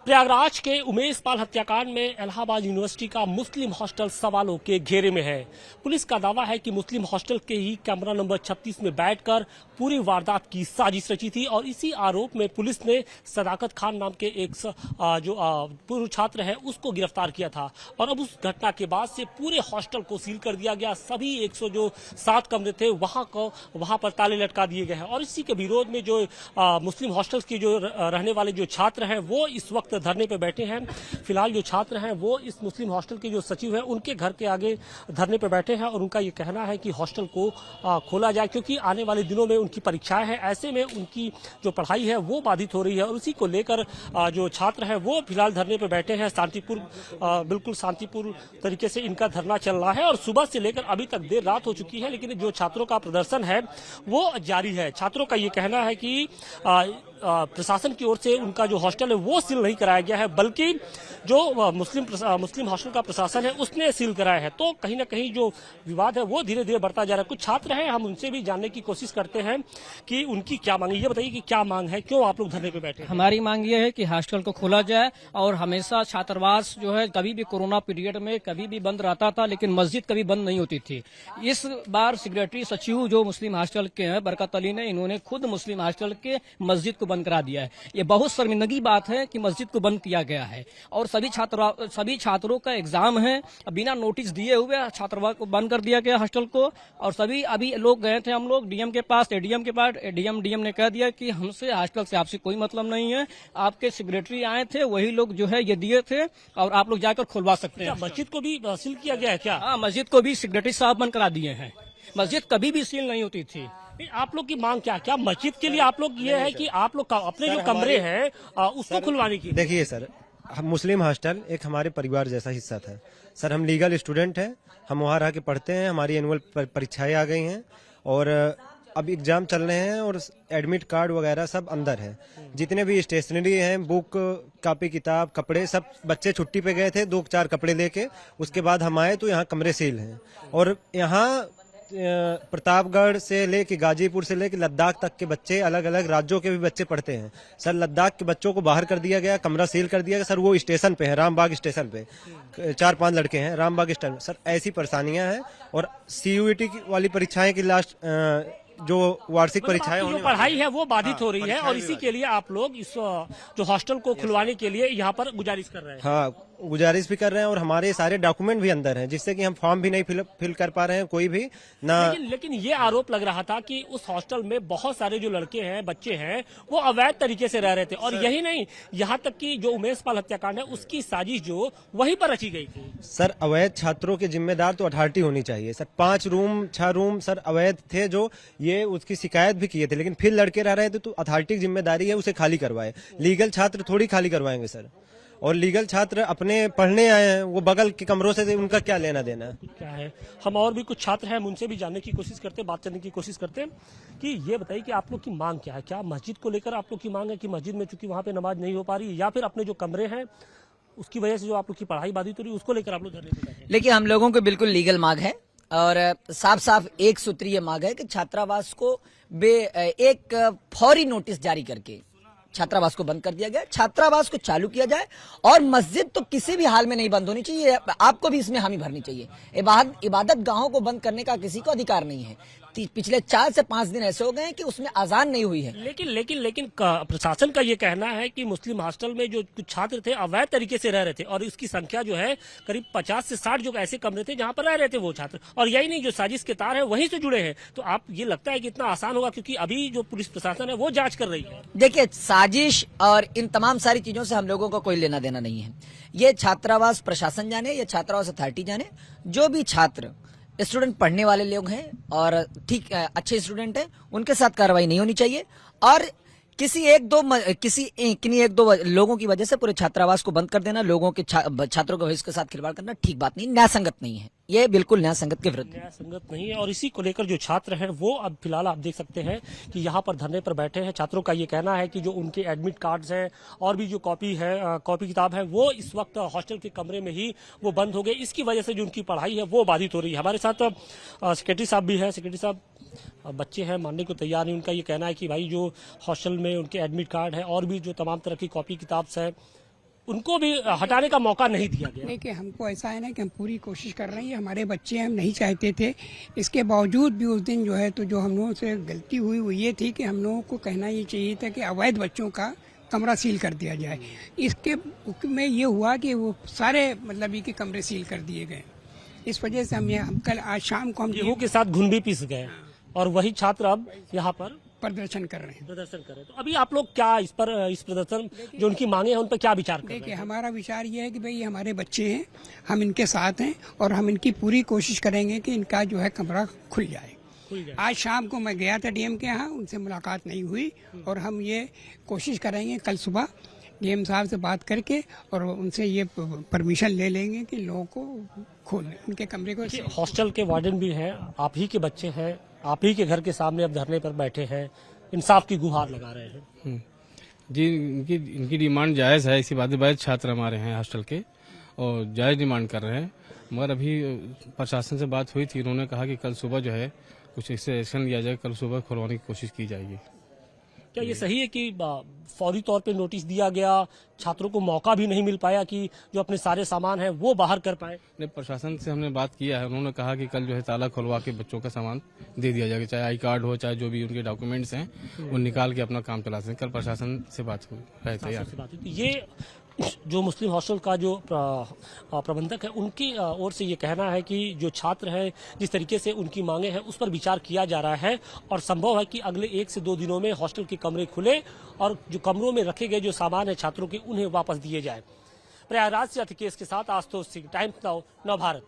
प्रयागराज के उमेश पाल हत्याकांड में इलाहाबाद यूनिवर्सिटी का मुस्लिम हॉस्टल सवालों के घेरे में है। पुलिस का दावा है कि मुस्लिम हॉस्टल के ही कमरा नंबर 36 में बैठकर पूरी वारदात की साजिश रची थी और इसी आरोप में पुलिस ने सदाकत खान नाम के एक जो पूर्व छात्र है उसको गिरफ्तार किया था और अब उस घटना के बाद से पूरे हॉस्टल को सील कर दिया गया। सभी 107 कमरे थे वहां पर ताले लटका दिए गए हैं और इसी के विरोध में जो मुस्लिम हॉस्टल के जो रहने वाले जो छात्र हैं वो इस वक्त धरने पे बैठे हैं। फिलहाल जो छात्र हैं वो इस मुस्लिम हॉस्टल के जो सचिव हैं उनके घर के आगे धरने पे बैठे हैं और उनका ये कहना है कि हॉस्टल को खोला जाए क्योंकि आने वाले दिनों में उनकी परीक्षाएं हैं। ऐसे में उनकी जो पढ़ाई है वो बाधित हो रही है और उसी को लेकर जो छात्र हैं वो फिलहाल धरने पे बैठे हैं। बिल्कुल शांतिपूर्ण तरीके से इनका धरना चल रहा है और सुबह से लेकर अभी तक देर रात हो चुकी है, लेकिन जो छात्रों का प्रदर्शन है वो जारी है। छात्रों का ये कहना है कि प्रशासन की ओर से उनका जो हॉस्टल है वो सील नहीं कराया गया है, बल्कि जो मुस्लिम हॉस्टल का प्रशासन है उसने सील कराया है। तो कहीं ना कहीं जो विवाद है वो धीरे धीरे बढ़ता जा रहा है। कुछ छात्र हैं, हम उनसे भी जानने की कोशिश करते हैं कि उनकी क्या मांग है। ये बताइए कि क्या मांग है, क्यों आप लोग धरने पे बैठे हैं? हमारी मांग ये है कि हॉस्टल को खोला जाए और हमेशा छात्रावास जो है कभी भी कोरोना पीरियड में कभी भी बंद रहता था, लेकिन मस्जिद कभी बंद नहीं होती थी। इस बार सेक्रेटरी सचिव जो मुस्लिम हॉस्टल के हैं बरकत अली ने, इन्होंने खुद मुस्लिम हॉस्टल के मस्जिद को बंद करा दिया है। ये बहुत शर्मिंदगी बात है कि मस्जिद को बंद किया गया है और सभी छात्रों का एग्जाम है, बिना नोटिस दिए हुए छात्रावास को बंद कर दिया गया हॉस्टल को। और सभी अभी लोग गए थे हम लोग डीएम के पास, एडीएम के पास, डीएम ने कह दिया कि हमसे हॉस्टल से आपसे कोई मतलब नहीं है, आपके सेक्रेटरी आए थे वही लोग जो है ये दिए थे और आप लोग जाकर खुलवा सकते हैं। मस्जिद को भी सील किया गया है क्या? हाँ, मस्जिद को भी सेक्रेटरी साहब बंद करा दिए हैं। मस्जिद कभी भी सील नहीं होती थी। आप लोग की मांग क्या मस्जिद के लिए आप लोग ये है कि आप लोग अपने जो कमरे हैं उसको खुलवाने की? देखिए सर, हम मुस्लिम हॉस्टल एक हमारे परिवार जैसा हिस्सा था सर। हम लीगल स्टूडेंट हैं, हम वहाँ रह के पढ़ते हैं, हमारी एनुअल परीक्षाएं आ गई हैं और अब एग्जाम चल रहे हैं और एडमिट कार्ड वगैरह सब अंदर है। जितने भी स्टेशनरी हैं, बुक, कॉपी, किताब, कपड़े, सब बच्चे छुट्टी पे गए थे 2-4 कपड़े लेके। उसके बाद हम आए तो यहाँ कमरे सील हैं और यहाँ प्रतापगढ़ से लेके गाजीपुर से लेके लद्दाख तक के बच्चे, अलग अलग राज्यों के भी बच्चे पढ़ते हैं सर। लद्दाख के बच्चों को बाहर कर दिया गया, कमरा सील कर दिया गया सर। वो स्टेशन पे है, रामबाग स्टेशन पे 4-5 लड़के हैं रामबाग स्टेशन सर। ऐसी परेशानियां हैं और सीयूईटी वाली परीक्षाएं की लास्ट जो वार्षिक परीक्षाएं जो पढ़ाई है वो बाधित हो रही है और इसी के लिए आप लोग इस जो हॉस्टल को खुलवाने के लिए यहाँ पर गुजारिश कर रहे हैं। हाँ, गुजारिश भी कर रहे हैं और हमारे सारे डॉक्यूमेंट भी अंदर हैं, जिससे कि हम फॉर्म भी नहीं फिल कर पा रहे हैं कोई भी ना। लेकिन ये आरोप लग रहा था कि उस हॉस्टल में बहुत सारे जो लड़के हैं, बच्चे हैं, वो अवैध तरीके से रह रहे थे और यही नहीं, यहाँ तक कि जो उमेश पाल हत्याकांड है उसकी साजिश जो वहीं पर रची गई थी। सर, अवैध छात्रों के जिम्मेदार तो अथॉरिटी होनी चाहिए सर। 5 रूम 6 रूम सर अवैध थे, जो ये उसकी शिकायत भी किए थे, लेकिन फिर लड़के रह रहे थे तो अथॉरिटी की जिम्मेदारी है उसे खाली करवाए। लीगल छात्र थोड़ी खाली करवाएंगे सर। और लीगल छात्र अपने पढ़ने आए हैं, वो बगल के कमरों से उनका क्या लेना देना क्या है। हम और भी कुछ छात्र हैं, उनसे भी जानने की कोशिश करते हैं, बात करने की कोशिश करते हैं कि ये बताइए कि आप लोग की मांग क्या है। क्या मस्जिद को लेकर आप लोग की मांग है कि मस्जिद में चूंकि वहाँ पे नमाज नहीं हो पा रही, या फिर अपने जो कमरे हैं उसकी वजह से जो आप लोग की पढ़ाई बाधित हो रही है उसको लेकर आप लोग धरने पे बैठे हैं? देखिए, हम लोगों को बिल्कुल लीगल मांग है और साफ एक सूत्रीय मांग है कि छात्रावास को एक फौरी नोटिस जारी करके छात्रावास को बंद कर दिया गया, छात्रावास को चालू किया जाए और मस्जिद तो किसी भी हाल में नहीं बंद होनी चाहिए। आपको भी इसमें हामी भरनी चाहिए। इबादत गाहों को बंद करने का किसी को अधिकार नहीं है। पिछले 4 से 5 दिन ऐसे हो गए हैं कि उसमें अजान नहीं हुई है। लेकिन प्रशासन का ये कहना है कि मुस्लिम हॉस्टल में जो कुछ छात्र थे अवैध तरीके से रह रहे थे और इसकी संख्या जो है करीब 50 से 60 जो ऐसे कमरे थे जहां पर रह रहे थे वो छात्र, और यही नहीं, जो साजिश के तार है वहीं से जुड़े हैं। तो आप ये लगता है कि इतना आसान होगा, क्योंकि अभी जो पुलिस प्रशासन है वो जांच कर रही है? देखिए, साजिश और इन तमाम सारी चीजों से हम लोगों का कोई लेना देना नहीं है। ये छात्रावास प्रशासन जाने या छात्रावास अथॉरिटी जाने। जो भी छात्र स्टूडेंट पढ़ने वाले लोग हैं और ठीक अच्छे स्टूडेंट हैं, उनके साथ कार्रवाई नहीं होनी चाहिए और किन्हीं एक दो लोगों की वजह से पूरे छात्रावास को बंद कर देना, लोगों के छात्रों के भविष्य के साथ खिलवाड़ करना ठीक बात नहीं, न्याय संगत नहीं है। ये बिल्कुल न्याय संगत के विरुद्ध न्याय संगत नहीं है और इसी को लेकर जो छात्र हैं वो अब फिलहाल आप देख सकते हैं कि यहाँ पर धरने पर बैठे हैं। छात्रों का ये कहना है कि जो उनके एडमिट कार्ड्स हैं और भी जो कॉपी किताब है वो इस वक्त हॉस्टल के कमरे में ही वो बंद हो गए। इसकी वजह से जो उनकी पढ़ाई है वो बाधित हो रही है। हमारे साथ सेक्रेटरी साहब भी हैं। सेक्रेटरी साहब, बच्चे हैं, मानने को तैयार नहीं। उनका ये कहना है कि भाई जो हॉस्टल में उनके एडमिट कार्ड है और भी जो तमाम तरह की कॉपी किताब है उनको भी हटाने का मौका नहीं दिया गया। देखिए, हमको ऐसा है ना कि हम पूरी कोशिश कर रहे हैं, ये हमारे बच्चे हैं, हम नहीं चाहते थे। इसके बावजूद भी उस दिन जो है तो जो हम लोगों से गलती हुई वो ये थी कि हम लोगों को कहना ये चाहिए था कि अवैध बच्चों का कमरा सील कर दिया जाए। इसके में ये हुआ कि वो सारे मतलब ये कि कमरे सील कर दिए गए। इस वजह से हम कल आज शाम को हम गेहूं के साथ घुन भी पिस गए और वही छात्र अब यहाँ पर प्रदर्शन कर रहे हैं। प्रदर्शन कर रहे हैं। तो अभी आप लोग क्या इस प्रदर्शन जो उनकी मांगे हैं उन पर क्या विचार कर रहे देखिए, हैं? हमारा विचार ये है कि भाई ये हमारे बच्चे हैं, हम इनके साथ हैं और हम इनकी पूरी कोशिश करेंगे कि इनका जो है कमरा खुल जाए। आज शाम को मैं गया था डीएम के यहाँ, उनसे मुलाकात नहीं हुई और हम ये कोशिश करेंगे कल सुबह डीएम साहब से बात करके और उनसे ये परमिशन ले लेंगे कि लोगों को खोल उनके कमरे को। हॉस्टल के वार्डन भी हैं, आप ही के बच्चे हैं, आप ही के घर के सामने अब धरने पर बैठे हैं, इंसाफ की गुहार लगा रहे हैं। जी, इनकी डिमांड जायज़ है। इसी बात छात्र हमारे हैं हॉस्टल के और जायज़ डिमांड कर रहे हैं। मगर अभी प्रशासन से बात हुई थी, उन्होंने कहा कि कल सुबह जो है कुछ इससे एक्शन लिया जाए, कल सुबह खुलवाने की कोशिश की जाएगी। क्या ये सही है कि फौरी तौर पे नोटिस दिया गया, छात्रों को मौका भी नहीं मिल पाया कि जो अपने सारे सामान है वो बाहर कर पाए? नहीं, प्रशासन से हमने बात किया है, उन्होंने कहा कि कल जो है ताला खुलवा के बच्चों का सामान दे दिया जाएगा, चाहे आई कार्ड हो चाहे जो भी उनके डॉक्यूमेंट्स हैं वो निकाल के अपना काम चला सकें। कल प्रशासन से बात हुई है तैयार। तो ये जो मुस्लिम हॉस्टल का जो प्रबंधक है उनकी ओर से ये कहना है कि जो छात्र हैं जिस तरीके से उनकी मांगे हैं उस पर विचार किया जा रहा है और संभव है कि अगले 1 से 2 दिनों में हॉस्टल के कमरे खुले और जो कमरों में रखे गए जो सामान है छात्रों के उन्हें वापस दिए जाए। प्रयागराज से अतिकेश के साथ आशुतोष सिंह, टाइम्स नाउ, नव भारत।